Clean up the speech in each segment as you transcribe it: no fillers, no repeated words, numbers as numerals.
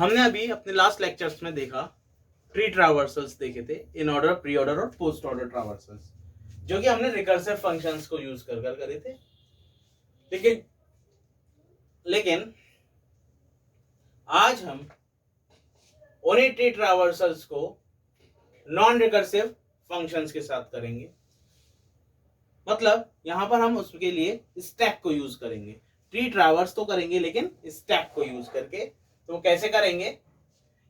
हमने अभी अपने लास्ट लेक्चर्स में देखा ट्री ट्रावर्सल्स देखे थे, इन ऑर्डर, प्री ऑर्डर और पोस्ट ऑर्डर ट्रावर्सल्स, जो कि हमने रिकर्सिव फंक्शंस को यूज कर करे थे। लेकिन आज हम उन्हीं ट्री ट्रावर्सल्स को नॉन रिकर्सिव फंक्शंस के साथ करेंगे। मतलब यहां पर हम उसके लिए स्टैक को यूज करेंगे। ट्री ट्रावर्स तो करेंगे लेकिन स्टैक को यूज करके। तो कैसे करेंगे?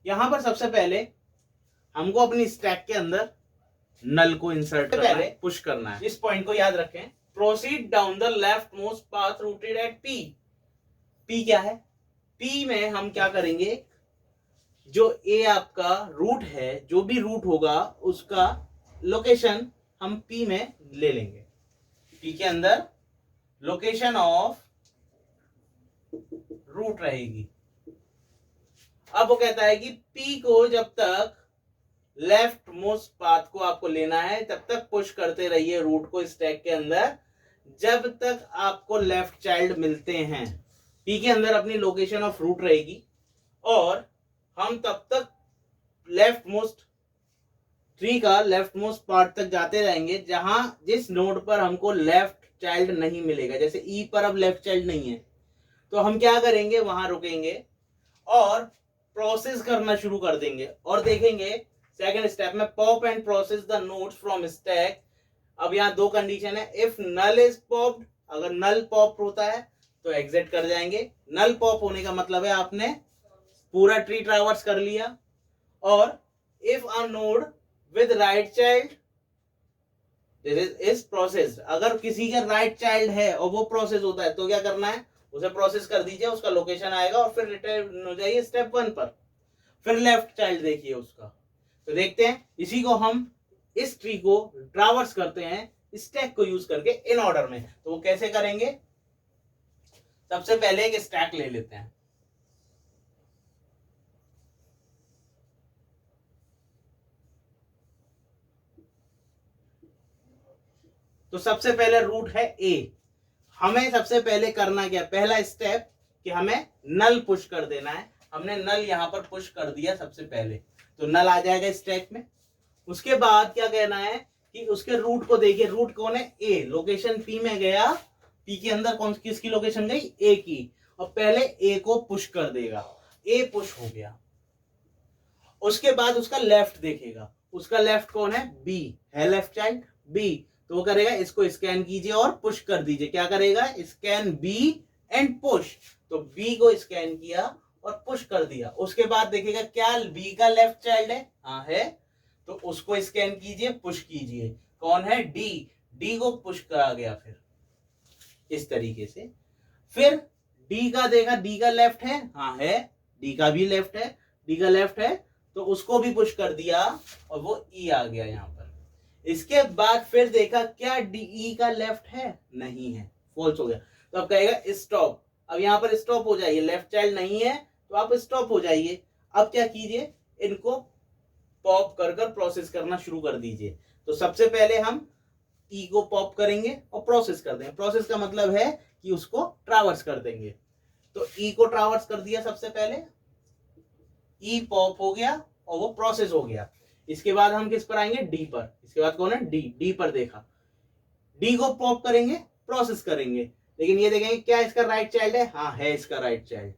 यहां पर सबसे पहले हमको अपनी स्टैक के अंदर नल को इंसर्ट करना है, पुश करना है। इस पॉइंट को याद रखें, proceed down the left most path rooted at P. P क्या है? पी में हम क्या करेंगे, जो ए आपका रूट है, जो भी रूट होगा उसका लोकेशन हम पी में ले लेंगे। पी के अंदर लोकेशन ऑफ रूट रहेगी। अब वो कहता है कि पी को जब तक लेफ्ट मोस्ट पाथ को आपको लेना है तब तक पुश करते रहिए रूट को स्टैक के अंदर, जब तक आपको लेफ्ट चाइल्ड मिलते हैं। पी के अंदर अपनी लोकेशन ऑफ रूट रहेगी और हम तब तक लेफ्ट मोस्ट ट्री का लेफ्ट मोस्ट पार्ट तक जाते रहेंगे जहां जिस नोड पर हमको लेफ्ट चाइल्ड नहीं मिलेगा। जैसे ई पर अब लेफ्ट चाइल्ड नहीं है तो हम क्या करेंगे, वहां रुकेंगे और प्रोसेस करना शुरू कर देंगे और देखेंगे सेकंड स्टेप में pop and process the nodes from stack. अब यहाँ दो कंडीशन है, इफ नल इज पॉप्ड, अगर नल पॉप होता है तो एग्जिट कर जाएंगे। नल पॉप होने का मतलब है आपने पूरा ट्री ट्रावर्स कर लिया। और if a node with right child is process, अगर किसी का राइट चाइल्ड है और वो प्रोसेस होता है तो क्या करना है, उसे प्रोसेस कर दीजिए, उसका लोकेशन आएगा और फिर रिटर्न हो जाइए स्टेप 1 पर, फिर लेफ्ट चाइल्ड देखिए उसका। तो देखते हैं, इसी को हम इस ट्री को ट्रावर्स करते हैं स्टैक को यूज करके इन ऑर्डर में। तो वो कैसे करेंगे, सबसे पहले एक स्टैक ले लेते हैं। तो सबसे पहले रूट है ए। हमें सबसे पहले करना क्या, पहला स्टेप कि हमें नल पुश कर देना है। हमने नल यहां पर पुश कर दिया सबसे पहले, तो नल आ जाएगा स्टैक में। उसके बाद क्या कहना है कि उसके रूट को देखिए, रूट कौन है, ए। लोकेशन पी में गया, पी के अंदर कौन किसकी लोकेशन गई, ए की, और पहले ए को पुश कर देगा। ए पुश हो गया। उसके बाद उसका लेफ्ट देखेगा, उसका लेफ्ट कौन है, बी है, लेफ्ट चाइल्ड बी। तो वो करेगा, इसको स्कैन कीजिए और पुश कर दीजिए। क्या करेगा, स्कैन बी एंड पुश। तो बी को स्कैन किया और पुश कर दिया। उसके बाद देखेगा क्या बी का लेफ्ट चाइल्ड है, हाँ है, तो उसको स्कैन कीजिए, पुश कीजिए। कौन है, डी। डी को पुश करा गया। फिर इस तरीके से फिर डी का देखा, डी का लेफ्ट है, हाँ है, डी का भी लेफ्ट है, डी का लेफ्ट है, तो उसको भी पुश कर दिया और वो ई आ गया यहां पर। इसके बाद फिर देखा क्या डी का लेफ्ट है, नहीं है, फॉल्स हो गया। तो अब कहेगा स्टॉप। अब यहां पर स्टॉप हो जाइए, लेफ्ट चाइल्ड नहीं है तो आप स्टॉप हो जाइए। अब क्या कीजिए, इनको पॉप कर कर प्रोसेस करना शुरू कर दीजिए। तो सबसे पहले हम ई को पॉप करेंगे और प्रोसेस कर देंगे। प्रोसेस का मतलब है कि उसको ट्रावर्स कर देंगे। तो ई को ट्रावर्स कर दिया सबसे पहले, ई पॉप हो गया और वो प्रोसेस हो गया। इसके बाद हम किस पर आएंगे, डी पर। इसके बाद कौन है, डी। डी पर देखा, डी को पॉप करेंगे, प्रोसेस करेंगे, लेकिन ये देखेंगे क्या इसका राइट चाइल्ड है, हाँ है इसका राइट चाइल्ड।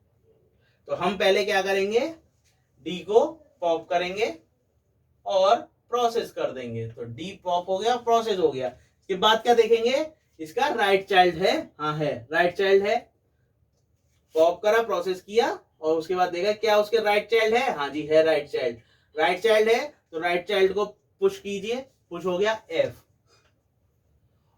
तो हम पहले क्या करेंगे, डी को पॉप करेंगे और प्रोसेस कर देंगे। तो डी पॉप हो गया, प्रोसेस हो गया। इसके बाद क्या देखेंगे, इसका राइट चाइल्ड है, हाँ है, राइट चाइल्ड है, पॉप करा, प्रोसेस किया और उसके बाद देखा क्या उसके राइट चाइल्ड है, हाँ जी है राइट चाइल्ड। राइट चाइल्ड है तो राइट चाइल्ड को पुश कीजिए, पुश हो गया एफ।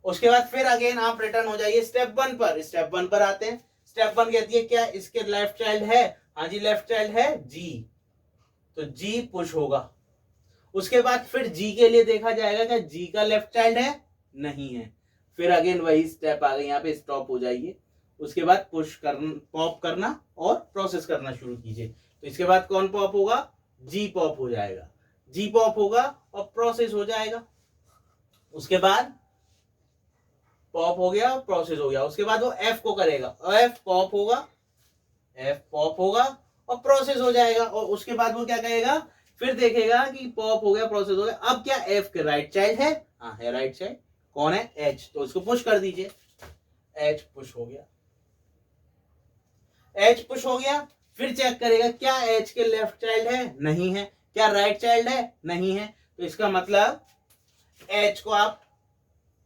उसके बाद फिर अगेन आप रिटर्न हो जाइए स्टेप 1 पर। स्टेप 1 पर आते हैं। स्टेप 1 कहती है क्या इसके लेफ्ट चाइल्ड है, हाँ जी लेफ्ट चाइल्ड है, जी। तो जी पुश होगा। उसके बाद फिर जी के लिए देखा जाएगा कि जी का लेफ्ट चाइल्ड है, नहीं है। फिर अगेन वही स्टेप आ गई, यहाँ पे स्टॉप हो जाइए। उसके बाद पुश करना, पॉप करना और प्रोसेस करना शुरू कीजिए। तो इसके बाद कौन पॉप होगा, जी पॉप हो जाएगा। जी पॉप होगा और प्रोसेस हो जाएगा। उसके बाद पॉप हो गया, प्रोसेस हो गया। उसके बाद वो एफ को करेगा, एफ पॉप होगा, एफ पॉप होगा और प्रोसेस हो जाएगा। और उसके बाद वो क्या कहेगा, फिर देखेगा कि पॉप हो गया, प्रोसेस हो गया। अब क्या एफ के राइट चाइल्ड है? हाँ है राइट चाइल्ड। कौन है? एच। तो इसको पुश कर दीजिए, एच पुश हो गया, एच पुश हो गया। फिर चेक करेगा क्या एच के लेफ्ट चाइल्ड है? नहीं है। क्या राइट चाइल्ड है? नहीं है। तो इसका मतलब एच को आप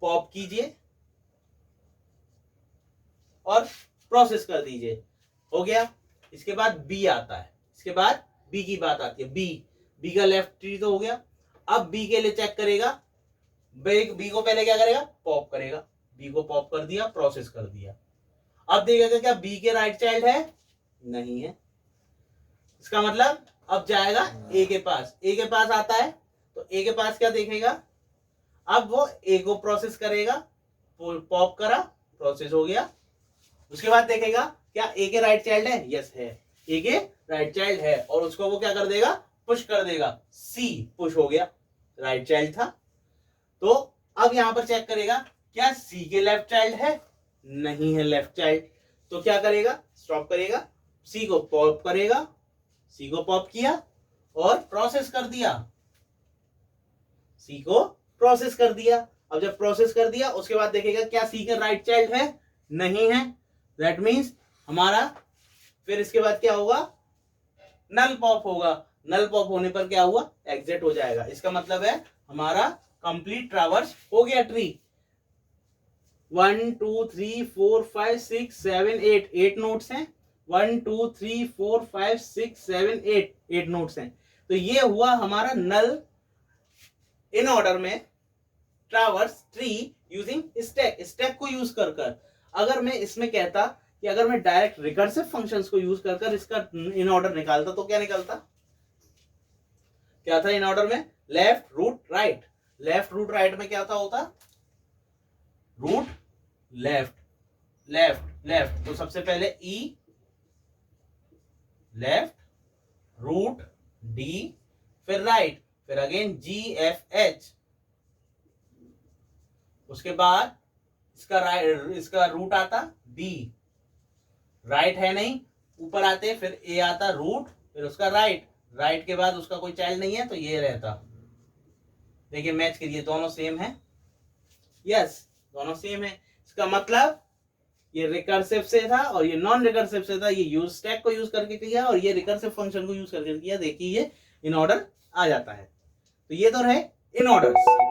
पॉप कीजिए और प्रोसेस कर दीजिए, हो गया। इसके बाद बी आता है, इसके बाद बी की बात आती है। बी का लेफ्ट ट्री तो हो गया। अब बी के लिए चेक करेगा, बी को पहले क्या करेगा? पॉप करेगा। बी को पॉप कर दिया, प्रोसेस कर दिया। अब देखेगा क्या बी के राइट चाइल्ड है? नहीं है। इसका मतलब अब जाएगा ए के पास, ए के पास आता है तो ए के पास क्या देखेगा? अब वो ए को प्रोसेस करेगा, पॉप करा, प्रोसेस हो गया। उसके बाद देखेगा क्या ए के राइट चाइल्ड है? यस है, ए के राइट चाइल्ड है। और उसको वो क्या कर देगा? पुश कर देगा, सी पुश हो गया, राइट चाइल्ड था। तो अब यहां पर चेक करेगा क्या सी के लेफ्ट चाइल्ड है? नहीं है लेफ्ट चाइल्ड। तो क्या करेगा? स्टॉप करेगा, सी को पॉप करेगा, सी को पॉप किया और प्रोसेस कर दिया, सी को प्रोसेस कर दिया। अब जब प्रोसेस कर दिया उसके बाद देखेगा क्या सी का राइट चाइल्ड है? नहीं है। दैट मीन्स हमारा फिर इसके बाद क्या होगा? नल पॉप होगा। नल पॉप होने पर क्या हुआ? एग्जिट हो जाएगा। इसका मतलब है हमारा कंप्लीट ट्रैवर्स हो गया ट्री। 1 2 3 4 5 6 7 8 8 नोट्स हैं। 1 2 3 4 5 6 7 8 8 नोट्स हैं। तो ये हुआ हमारा नल इन ऑर्डर में traverse tree using stack. Stack को यूज कर कर अगर मैं इसमें कहता कि अगर मैं डायरेक्ट रिकर्सिव फंक्शंस को यूज कर कर इसका इन ऑर्डर निकालता तो क्या निकलता? क्या था इन ऑर्डर में? Left root right. Left root right में क्या था होता? Root left left left. तो सबसे पहले ई लेफ्ट रूट डी फिर राइट फिर अगेन जी एफ एच। उसके बाद इसका राइट इसका रूट आता बी, राइट है नहीं, ऊपर आते फिर ए आता रूट फिर उसका राइट, राइट के बाद उसका कोई चाइल्ड नहीं है तो ये रहता। देखिए मैच करिए, दोनों सेम है। यस दोनों सेम है। इसका मतलब ये रिकर्सिव से था और ये नॉन रिकर्सिव से था। ये यूज स्टैक को यूज करके किया और ये रिकर्सिव फंक्शन को यूज करके किया। देखिए ये इन ऑर्डर आ जाता है। तो ये तो रहे इन ऑर्डर।